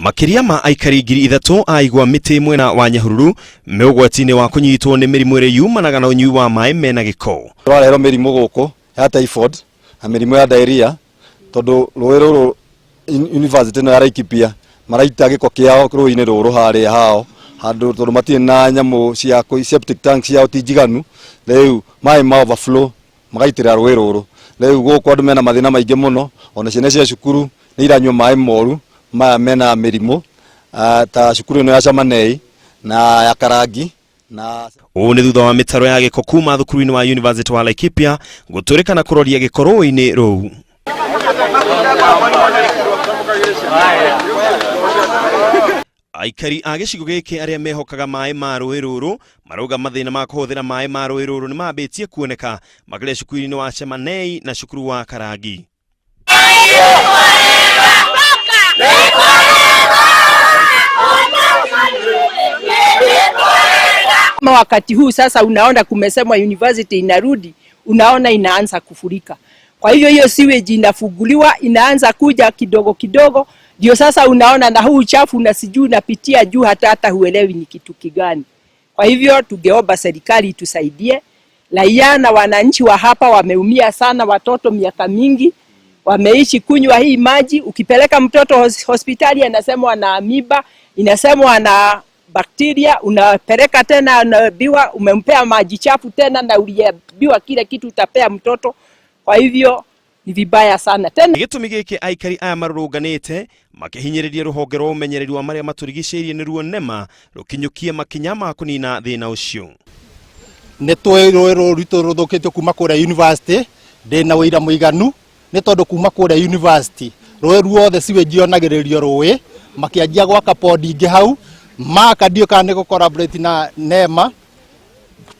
Makiria ma aikari 3,000 aigwa miti mwena wa Nyahururu me ugwati-ini wa kunyitwo ni mirimu iri yumanaga na unyui wa mai mena giko. Twarehero mirimu guku ya typhoid na mirimu ya diarrhea tondu rũĩ rũrũ university no ya Laikipia maraita giko kiao rũĩ-inĩ rũrũ haria hao handu tondu matirĩ na nyamu cia septic tank ciao ti njiganu, riu mai ma overflow magaitĩrĩra rũĩ rũrũ. Riu gũkũ andũ mena mathĩna maingĩ mũno, ona ciana cia cukuru nĩ iranyua mai moru maya mena mĩrimũ ta cukuru ĩno ya Chamanei na ya Karangi na ũũ nĩ thutha wa mĩtaro ya gĩko kuma thukuru-inĩ wa University wa Laikipia gũtũrĩkana kũroria gĩko rũĩ-inĩ rũu. Aikari a gĩcigo gĩkĩ arĩa mehokaga mai ma rũĩ rũrũ marauga mathĩna ma kũhũthĩra mai ma rũĩ rũrũ nĩ mambĩtie kuoneka makĩria cukuru-inĩ wa Chamanei na cukuru wa Karangi. Wakati huu sasa unaona kumesemwa university inarudi, unaona inaanza kufurika. Kwa hivyo hiyo sewage inafunguliwa inaanza kuja kidogo kidogo, ndio sasa unaona na huu uchafu na sijui unapitia juu hata huelewi ni kitu kigani. Kwa hivyo tungeomba serikali tusaidie. Raia na wananchi wa hapa wameumia sana, watoto miaka mingi wameishi kunywa hii maji. Ukipeleka mtoto hospitali anasemwa ana amiba, inasemwa ana bakteria, unapeleka tena anaambiwa umempea maji chafu tena na uliambiwa kile kitu utapea mtoto. Kwa hivyo ni vibaya sana. Tena gitumi giki aikari aya maruruganite makihinyiriria ruhonge rwa umenyereri wa maria maturigicĩirie nĩruo NEMA rukinyukie makinya ma kunina thĩna ũcio. Nĩ rũĩ rũritũ rũthũkĩtio kuma kũrĩa university ndĩna wĩira mũiganu nĩ tondũ kuma kũrĩa university rũĩ ruothe sewage yonagĩrĩrio rũĩ makĩanjia gwaka pond ingĩ hau makandio kana nĩ gũcollaborate na NEMA.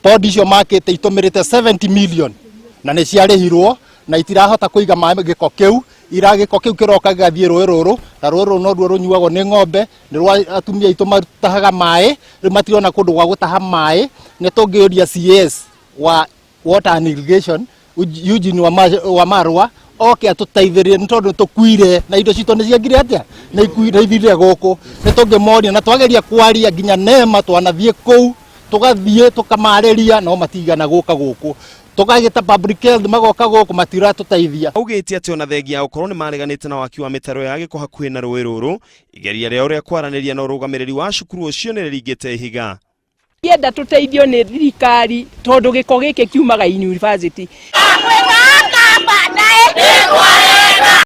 Pond icio makĩte itũmĩrĩte 70 million na nĩ ciarĩhirwo na itirahota kũiga maĩ gĩko kĩu, gĩko kĩu kĩroka gĩgathiĩ rũĩ rũrũ na rũĩ rũrũ no ruo rũnyuagwo nĩ ng'ombe, nĩ rwa atumia aitũ matahaga maĩ, rĩu matirona kũndũ gwa gũtaha maĩ. Nĩ tũngĩũria CS wa Water and Irrigation Eugene Wamalwa oke atũteithĩrĩrie nĩ tondũ tũkuire na indo citũ nĩ ciagire atĩa na ithire gũkũ. Nĩ tũngĩmoria na twageria kwaria nginya NEMA twanathiĩ kũu tũgathiĩ tũkamarĩria no matigana gũka gũkũ. Tugagita public health magoka gũkũ matiratũteithia. Augĩte atĩ ona thengia ũkorwo nĩ mareganĩte na waki wa mĩtaro ya gĩko hakuhĩ na rũĩ rũrũ, igeria rĩao rĩa kwaranĩria na ũrũgamĩrĩri wa cukuru ũcio nĩ rĩringĩte ihiga. Yenda tũteithio nĩ thirikari tondũ gĩko gĩkĩ kiumaga university.